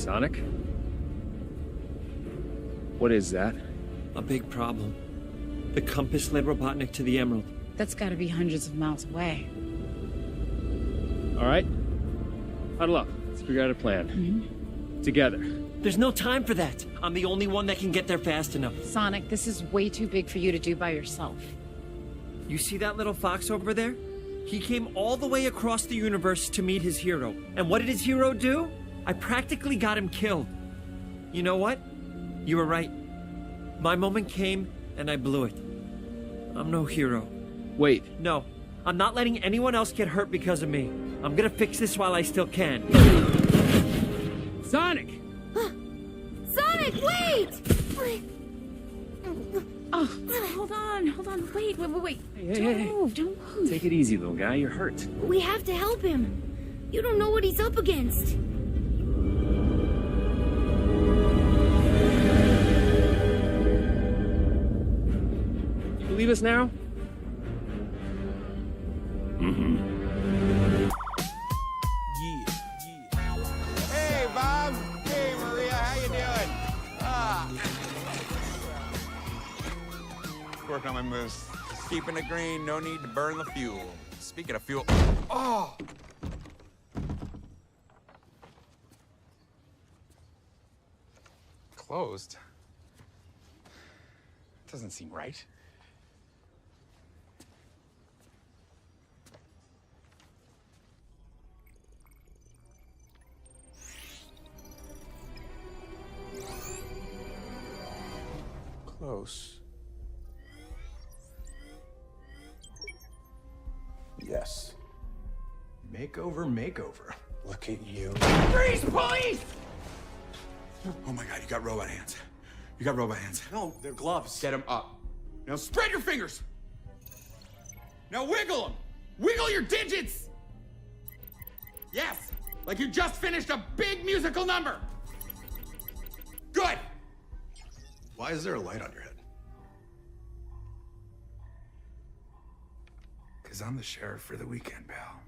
Sonic? What is that? A big problem. The compass led Robotnik to the Emerald. That's gotta be hundreds of miles away. All right. Huddle up. Let's figure out a plan. Together. There's no time for that. I'm the only one that can get there fast enough. Sonic, this is way too big for you to do by yourself. You see that little fox over there? He came all the way across the universe to meet his hero. And what did his hero do? I practically got him killed. You know what? You were right. My moment came, and I blew it. I'm no hero. Wait. No, I'm not letting anyone else get hurt because of me. I'm gonna fix this while I still can. Sonic! Sonic, wait! Oh, hold on, wait. Hey. Don't move. Take it easy, little guy. You're hurt. We have to help him. You don't know what he's up against. You believe us now? Hey, Bob. Hey, Maria. How you doing? Working on my moves. Just keeping it green. No need to burn the fuel. Speaking of fuel. Oh! Closed? Doesn't seem right. Close. Yes. Makeover. Look at you. Freeze, police! Oh my God, you got robot hands. You got robot hands. No, they're gloves. Get them up. Now spread your fingers. Now wiggle them. Wiggle your digits. Yes, like you just finished a big musical number. Good. Why is there a light on your head? Because I'm the sheriff for the weekend, pal.